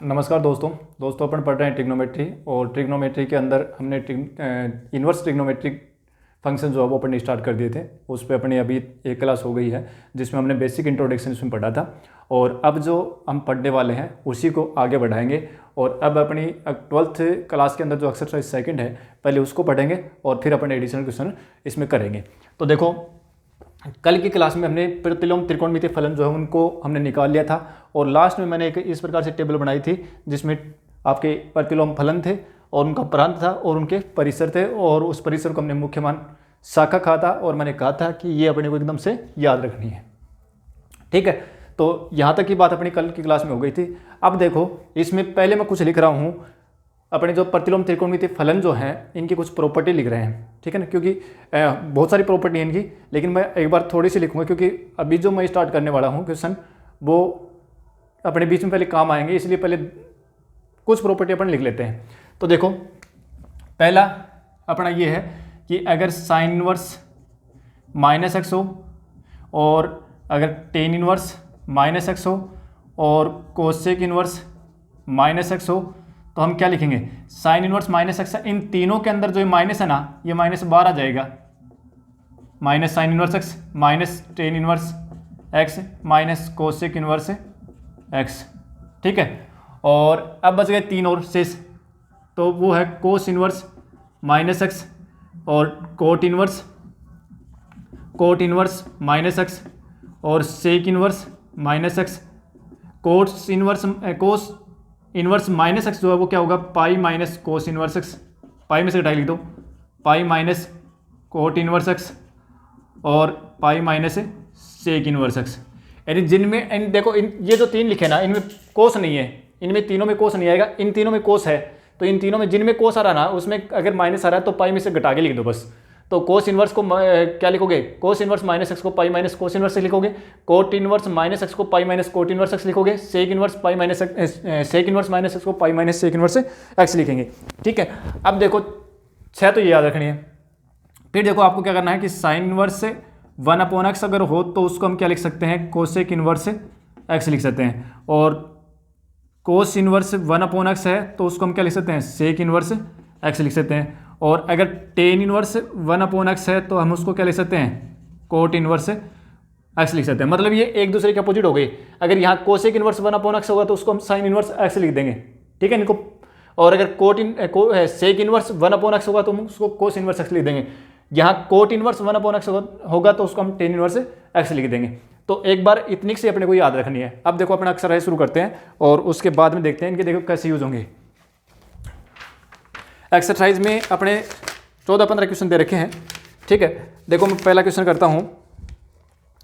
नमस्कार दोस्तों अपन पढ़ रहे हैं ट्रिग्नोमेट्री। और ट्रिग्नोमेट्री के अंदर हमने इन्वर्स ट्रिग्नोमेट्रिक फंक्शन जो है वो पढ़ने स्टार्ट कर दिए थे। उस पर अपनी अभी एक क्लास हो गई है जिसमें हमने बेसिक इंट्रोडक्शन इसमें पढ़ा था, और अब जो हम पढ़ने वाले हैं उसी को आगे बढ़ाएंगे। और अब अपनी 12th क्लास के अंदर जो एक्सरसाइज सेकंड है पहले उसको पढ़ेंगे और फिर अपन एडिशनल क्वेश्चन इसमें करेंगे। तो देखो, कल की क्लास में हमने प्रतिलोम त्रिकोणमितीय फलन जो है उनको हमने निकाल लिया था, और लास्ट में मैंने एक इस प्रकार से टेबल बनाई थी जिसमें आपके प्रतिलोम फलन थे और उनका प्रांत था और उनके परिसर थे, और उस परिसर को हमने मुख्य मान शाखा कहा था, और मैंने कहा था कि ये अपने को एकदम से याद रखनी है। ठीक है, तो यहाँ तक की बात अपनी कल की क्लास में हो गई थी। अब देखो, इसमें पहले मैं कुछ लिख रहा हूँ, अपने जो प्रतिलोम त्रिकोणमितीय फलन जो हैं इनकी कुछ प्रॉपर्टी लिख रहे हैं। ठीक है ना, क्योंकि बहुत सारी प्रॉपर्टी है इनकी, लेकिन मैं एक बार थोड़ी सी लिखूंगा क्योंकि अभी जो मैं स्टार्ट करने वाला हूँ क्वेश्चन वो अपने बीच में पहले काम आएंगे, इसलिए पहले कुछ प्रॉपर्टी अपन लिख लेते हैं। तो देखो, पहला अपना ये है कि अगर साइन इनवर्स माइनस एक्स हो, और अगर टेन इनवर्स माइनस एक्स हो, और कोसेक इनवर्स माइनस एक्स हो, तो हम क्या लिखेंगे? Sine inverse minus x. इन तीनों के अंदर जो माइनस है ना, ये माइनस बार आ जाएगा। Minus sine inverse x minus tan inverse x minus cosec inverse x. ठीक है, और अब बच गए तीन और शेष, तो वो है कोस इनवर्स माइनस एक्स, और कोट इनवर्स माइनस एक्स, और sec inverse minus x. Cos inverse minus x जो है वो क्या होगा? Pi minus cos inverse x. Pi में से घटाई लिख दो, pi minus cot inverse x और pi minus sec inverse x. यानी जिनमें देखो, ये जो तीन लिखे ना, इनमें कोस नहीं है, इनमें तीनों में कोस नहीं आएगा, इन तीनों में कोस है। तो इन तीनों में जिनमें कोस आ रहा ना, उसमें अगर माइनस आ रहा है तो पाई में से घटा के लिख दो बस। तो कोस इनवर्स को क्या लिखोगे? कोस इनवर्स माइनस एक्स को पाई माइनस कोस इनवर्स से लिखोगे। कोट इनवर्स माइनस एक्स को pi minus cot inverse x लिखोगे। सेक इनवर्स माइनस एक्स को pi minus sec inverse x लिखेंगे। ठीक है, अब देखो 6 तो ये याद रखनी है। फिर देखो, आपको क्या करना है कि साइन इनवर्स से 1/x अगर हो तो उसको हम क्या लिख सकते हैं? कोसेक इनवर्स एक्स लिख सकते हैं। और कोस इनवर्स 1/x है तो उसको हम क्या लिख सकते हैं? सेक इनवर्स एक्स लिख सकते हैं। और अगर टेन इनवर्स 1/x है तो हम उसको क्या लिख सकते हैं? कोट इनवर्स एक्स लिख सकते हैं। मतलब ये एक दूसरे के अपोजिट हो गई। अगर यहाँ कोसेक इनवर्स 1/x होगा तो उसको हम साइन इनवर्स एक्स लिख देंगे। ठीक है इनको। और अगर सेक इनवर्स 1/x होगा तो हम उसको कोस इनवर्स एक्स लिख देंगे। यहाँ कोट इनवर्स 1/x होगा तो उसको हम टेन इनवर्स एक्स लिख देंगे। तो एक बार इतनी से अपने को याद रखनी है। अब देखो, अपना एक्सरसाइज शुरू करते हैं और उसके बाद में देखते हैं इनके देखो कैसे यूज होंगे। एक्सरसाइज में अपने 14-15 क्वेश्चन दे रखे हैं। ठीक है, देखो मैं पहला क्वेश्चन करता हूँ।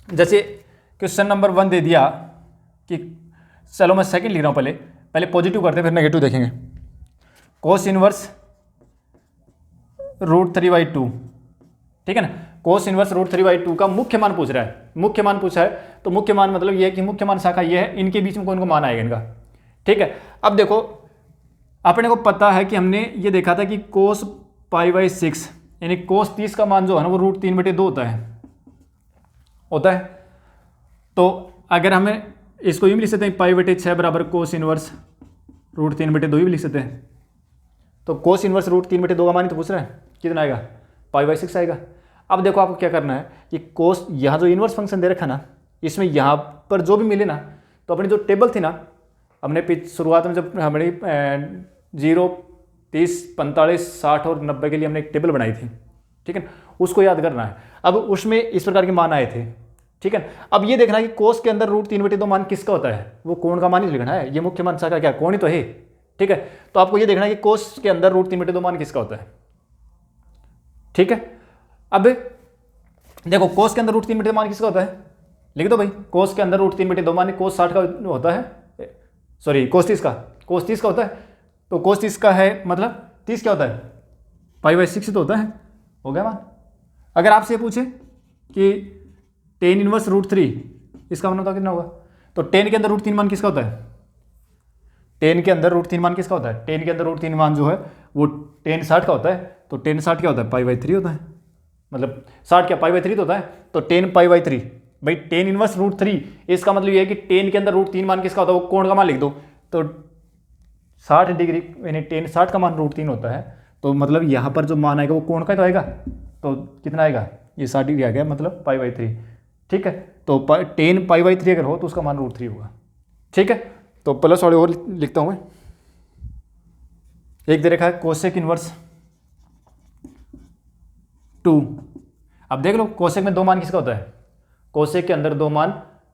जैसे क्वेश्चन नंबर 1 दे दिया कि, चलो मैं सेकंड लिख रहा हूँ, पहले पॉजिटिव करते हैं फिर नेगेटिव देखेंगे। Cos inverse √3/2। ठीक है ना, कोस इनवर्स √3/2 का मुख्य मान पूछ रहा है। मुख्य मान पूछा है तो मुख्य मान मतलब ये है कि मुख्य मान शाखा ये है, इनके बीच में कौन को मान आएगा इनका। ठीक है, अब देखो, अपने को पता है कि हमने ये देखा था कि कोस π/6 यानी कोस 30 का मान जो है ना वो √3/2 होता है। तो अगर हमें इसको यूँ भी लिख सकते हैं, π/6 बराबर कोस इनवर्स √3/2 भी लिख सकते हैं। तो कोस इनवर्स √3/2 का मान ही तो पूछ रहा है, कितना आएगा? π/6 आएगा। अब देखो, आपको क्या करना है कि कोस, यहाँ जो इनवर्स फंक्शन दे रखा ना, इसमें यहाँ पर जो भी मिले ना, तो अपनी जो टेबल थी ना, हमने शुरुआत में जब हमारी 0, 30, 45, 60 और 90 के लिए हमने एक टेबल बनाई थी। ठीक है, उसको याद करना है। अब उसमें इस प्रकार के मान आए थे। ठीक है, अब ये देखना है कि कोस के अंदर √3/2 मान किसका होता है? वो कोण का मान ही लिखना है। ये मुख्य मान शाखा क्या कोण ही तो है। ठीक है, तो आपको ये देखना है कि कोस के अंदर √3/2 मान किसका होता है। ठीक है, अब देखो, कोस के अंदर √3/2 मान किसका होता है? लिख दो भाई, कोस के अंदर √3/2 मान कोस 60 का होता है, सॉरी कोस 30 का होता है। तो कोस 30 का है, मतलब 30 क्या होता है? π/6 तो होता है। हो गया मान। अगर आपसे ये पूछे कि टेन इनवर्स √3 इसका मान होता कितना होगा, तो 10 के अंदर √3 मान किसका होता है? 10 के अंदर √3 मान किसका होता है? 10 के अंदर √3 मान जो है वो 10 60 का होता है। तो 10 60 क्या होता है? π/3 होता है। मतलब 60 क्या π/3 तो होता है। तो 10 π/3 भाई 10 इनवर्स √3, इसका मतलब ये है कि 10 के अंदर √3 मान किसका होता है? वो कोण का मान लिख दो। तो 60 डिग्री यानी टेन 60 का मान √3 होता है, तो मतलब यहाँ पर जो मान आएगा वो कोण का तो आएगा, तो कितना आएगा, ये 60 डिग्री आ गया, मतलब π/3। ठीक है, तो टेन π/3 अगर हो तो उसका मान √3 होगा। ठीक है, तो प्लस वाले और लिखता हूँ मैं। एक दे रखा है कोसेक इनवर्स 2। अब देख लो कोसेक में दो मान किसका होता है, कोसेक के अंदर दो मान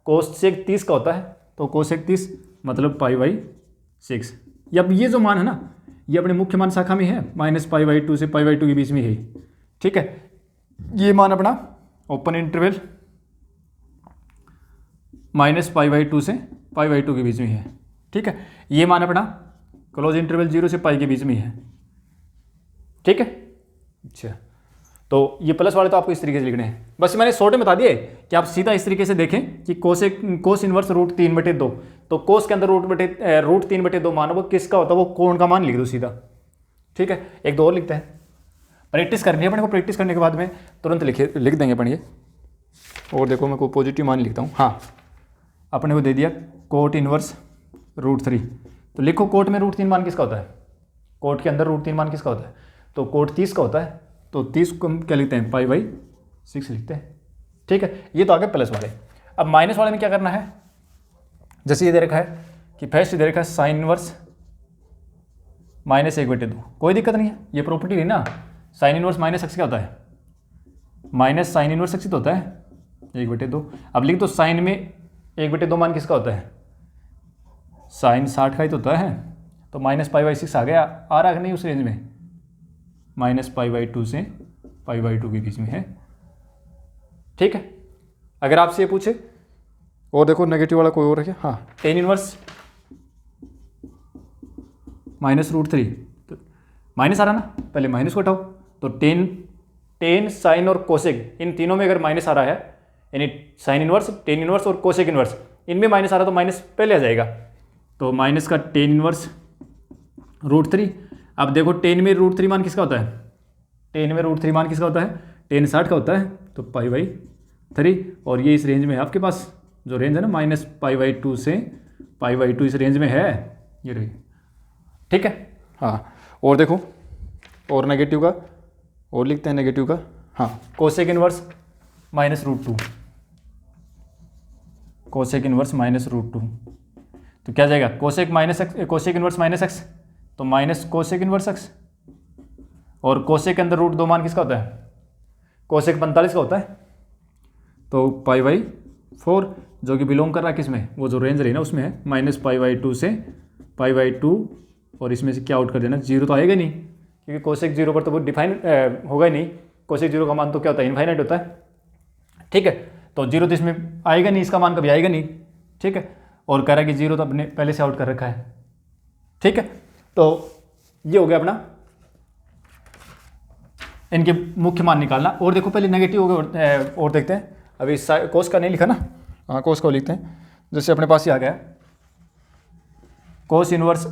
कोसेक 30 का होता है, तो कोसेक 30 मतलब π/6। अब ये जो मान है ना, ये अपने मुख्य मान शाखा में है, -π/2 से π/2 के बीच में है। ठीक है, ये मान अपना ओपन इंटरवल -π/2 से π/2 के बीच में है। ठीक है, ये मान अपना क्लोज इंटरवल 0 से पाई के बीच में है। ठीक है, अच्छा, तो ये प्लस वाले तो आपको इस तरीके से लिखने हैं। बस मैंने शॉर्ट में बता दिए कि आप सीधा इस तरीके से देखें कि कोस इनवर्स √3/2, तो कोस के अंदर √3/2 मान वो किसका होता है, वो कोण का मान लिख दो सीधा। ठीक है, एक दो और लिखते हैं, प्रैक्टिस करनी है अपने को, प्रैक्टिस करने के बाद में तुरंत लिख देंगे अपन ये। और देखो मैं को पॉजिटिव मान लिखता हूँ। हाँ, अपने को दे दिया कोट इनवर्स √3, तो लिखो कोट में √3 मान किसका होता है, कोट के अंदर √3 मान किसका होता है, तो कोट 30 का होता है, तो 30 को हम क्या लिखते हैं, π/6 लिखते हैं। ठीक है, ये तो आ गए प्लस वाले। अब माइनस वाले में क्या करना है, जैसे ये दे रखा है कि फर्स्ट दे रखा है साइन इनवर्स -1/2, कोई दिक्कत नहीं है, ये प्रॉपर्टी है ना, साइन इनवर्स -x क्या होता है, माइनस साइन इनवर्स x तो होता है 1/2। अब लिख दो साइन में 1/2 मान किसका होता है, साइन 60 का ही तो होता है, तो -π/6 आ गया, आ रहा है नहीं उस रेंज में, -π/2 से π/2 के बीच में है। ठीक है, अगर आपसे ये पूछे, और देखो नेगेटिव वाला कोई और है क्या, हाँ, टेन इनवर्स -√3, तो माइनस आ रहा ना, पहले माइनस को हटाओ, तो टेन साइन और कोसेक इन तीनों में अगर माइनस आ रहा है, यानी साइन इनवर्स, टेन इनवर्स और कोसेक इनवर्स, इनमें माइनस आ रहा तो माइनस पहले आ जाएगा, तो माइनस का टेन इनवर्स √3। अब देखो टेन में √3 मान किसका होता है, टेन में √3 मान किसका होता है, टेन 60 का होता है, तो π/3, और ये इस रेंज में है आपके पास, जो रेंज है ना -π/2 से π/2 इस रेंज में है, ये रही। ठीक है, हाँ, और देखो और नेगेटिव का और लिखते हैं, नेगेटिव का, हाँ, कोसेक इनवर्स -√2, कोसेक इनवर्स -√2, तो क्या जाएगा, कोसेक इनवर्स -x, तो माइनस कोसेक इनवर्स x, और कोसेक के अंदर √2 मान किसका होता है, कोसेक 45 का होता है, तो π/4, जो कि बिलोंग कर रहा है किसमें, वो जो रेंज रही ना उसमें है, -π/2 से π/2, और इसमें से क्या आउट कर देना, 0 तो आएगा नहीं, क्योंकि कोसेक 0 पर तो वो डिफाइन होगा ही नहीं, कोसेक 0 का मान तो क्या होता है, इनफाइनाइट होता है। ठीक है, तो 0 तो इसमें आएगा नहीं, इसका मान कभी आएगा नहीं। ठीक है, और कह रहा है कि 0 तो अपने पहले से आउट कर रखा है। ठीक है, तो ये हो गया अपना इनके मुख्य मान निकालना। और देखो पहले नेगेटिव हो गए, और देखते हैं, अभी कोस का नहीं लिखा ना, हाँ, कोस का लिखते हैं। जैसे अपने पास ही आ गया कोस इनवर्स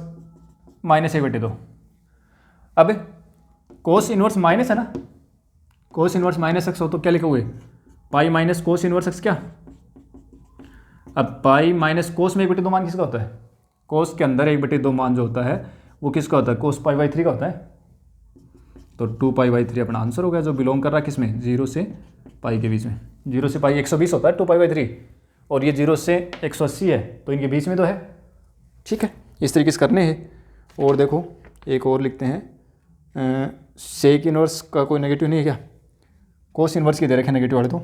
-1/2, अब कोस इनवर्स माइनस है ना, कोस इनवर्स -x हो तो क्या लिखोगे, π - कोस इनवर्स x, क्या, अब π - कोस में 1/2 मान किसका होता है, कोस के अंदर 1/2 मान जो होता है वो किसका होता है, कोस π/3 का होता है, तो 2π/3 अपना आंसर हो गया, जो बिलोंग कर रहा है किसमें, 0 से पाई के बीच में। 0 से पाई 120 होता है 2π/3, और ये 0 से 180 है, तो इनके बीच में तो है। ठीक है, इस तरीके से करने हैं। और देखो एक और लिखते हैं, सेक इनवर्स का कोई नेगेटिव नहीं है क्या, कोस इनवर्स की दे रखे नेगेटिव वाले तो।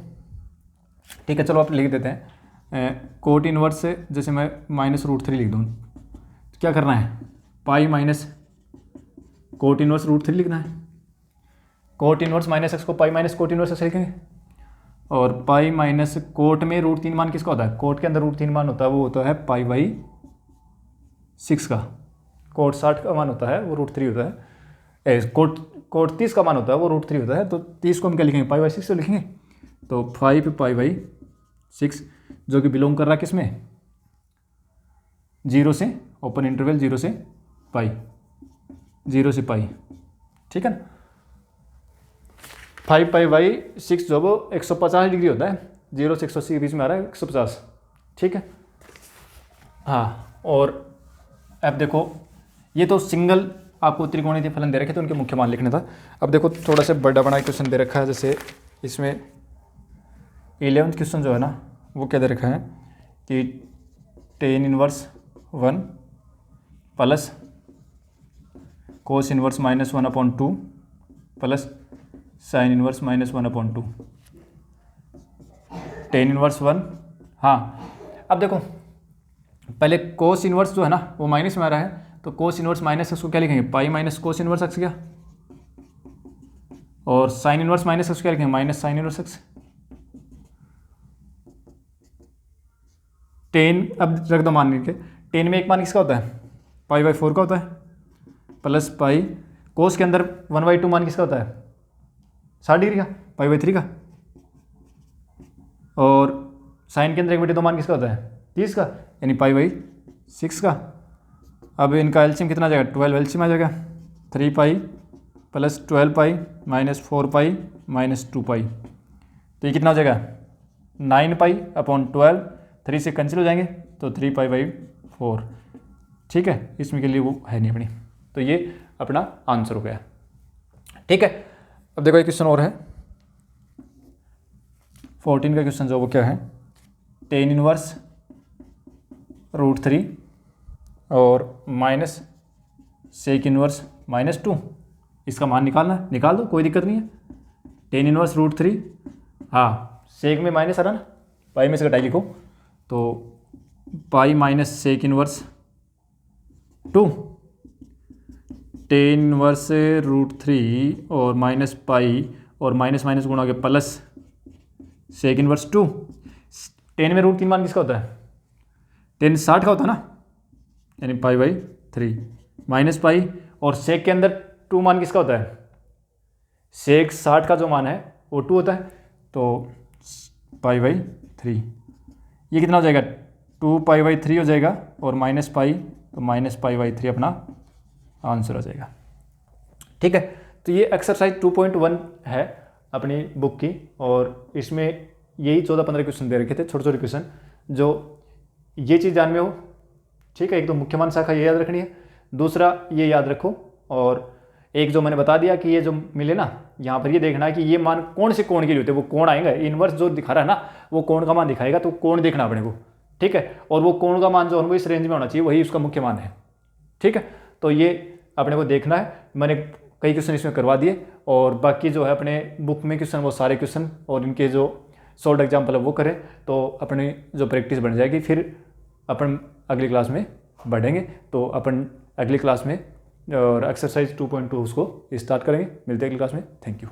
ठीक है, चलो आप लिख देते हैं, कोट इनवर्स से जैसे मैं -√3 लिख दूँ, तो क्या करना है, π - कोट इनवर्स √3 लिखना है, कोट इनवर्स -x को π - कोट इनवर्स x लिखेंगे, और π - कोट में √3 मान किसका होता है, कोट के अंदर √3 मान होता है, वो होता है π/6 का, कोट 60 का मान होता है वो √3 होता है, कोट 30 का मान होता है वो √3 होता है, तो 30 को हम क्या लिखेंगे, π/6 तो लिखेंगे, तो 5π/6, जो कि बिलोंग कर रहा है किसमें, 0 से ओपन इंटरवल 0 से पाई, 0 से पाई। ठीक है ना, 5π/6 जो वो 150 डिग्री होता है, 0 से 180 के बीच में आ रहा है 150। ठीक है, हाँ, और अब देखो ये तो सिंगल आपको त्रिकोणीय फलन दे रखे थे, उनके मुख्य मान लिखना था। अब देखो थोड़ा सा बड़ा बड़ा क्वेश्चन दे रखा है, जैसे इसमें 11th क्वेश्चन जो है ना वो क्या दे रखा है कि tan inverse 1 plus cos inverse -1/2 plus sine inverse -1/2। tan inverse 1, हाँ अब देखो पहले कोस इनवर्स जो है ना वो माइनस में आ रहा है, तो कोस इनवर्स माइनस एक्स को क्या लिखेंगे, पाई माइनस कोस इनवर्स एक्स क्या, और साइन इनवर्स माइनस एक्स क्या लिखेंगे, minus sine inverse x. Ten अब रख दो मान के, टेन में एक मान किसका होता है, π/4 का होता है, प्लस पाई कोस के अंदर 1/2 मान किसका होता है, 60 डिग्री का, π/3 का, और साइन के अंदर 1/2 मान किसका होता है, 30 का, यानी π/6 का। अब इनका एलसीएम कितना आ जाएगा, 12 एलसीएम आ जाएगा, 3 pi plus 12 pi minus 4 pi minus 2 पाई, तो ये कितना हो जाएगा 9 पाई अपॉन 12, 3 से कैंसिल हो जाएंगे तो 3 π/4। ठीक है, इसमें के लिए वो है नहीं अपनी, तो ये अपना आंसर हो गया। ठीक है, अब देखो एक क्वेश्चन और है 14 का क्वेश्चन जो वो क्या है, tan इनवर्स √3 और माइनस सेक इनवर्स -2, इसका मान निकालना है, निकाल दो कोई दिक्कत नहीं है। tan इनवर्स √3, हाँ सेक में माइनस आ रहा ना, पाई में से घटाएगी को, तो pi minus sec inverse 2, tan inverse √3 और माइनस पाई और माइनस माइनस गुणा हो गया प्लस सेक इनवर्स 2। tan में √3 मान किसका होता है, tan 60 का होता है ना, यानी π/3 माइनस पाई, और सेक के अंदर 2 मान किसका होता है, सेक 60 का जो मान है वो 2 होता है, तो π/3, ये कितना हो जाएगा 2π/3 हो जाएगा, और माइनस पाई तो माइनस π/3 अपना आंसर हो जाएगा। ठीक है, तो ये एक्सरसाइज 2.1 है अपनी बुक की, और इसमें यही 14-15 क्वेश्चन दे रखे थे, छोटे छोटे क्वेश्चन, जो ये चीज़ ध्यान में हो। ठीक है, एक तो मुख्य मान शाखा ये याद रखनी है, दूसरा ये याद रखो, और एक जो मैंने बता दिया कि ये जो मिले ना यहाँ पर ये देखना है कि ये मान कौन से कोण के लिए होते हैं, वो कोण आएंगे, इनवर्स जो दिखा रहा है ना वो कोण का मान दिखाएगा, तो कोण देखना अपने को। ठीक है, और वो कोण का मान जो है वो इस रेंज में होना चाहिए, वही उसका मुख्य मान है। ठीक है, तो ये अपने को देखना है। मैंने कई क्वेश्चन इसमें करवा दिए, और बाकी जो है अपने बुक में क्वेश्चन वो सारे क्वेश्चन और इनके जो शॉर्ट एग्जाम्पल है वो करें, तो अपनी जो प्रैक्टिस बन जाएगी, फिर अपन अगली क्लास में बढ़ेंगे। तो अपन अगली क्लास में और एक्सरसाइज 2.2 उसको स्टार्ट करेंगे। मिलते हैं अगली क्लास में। Thank you.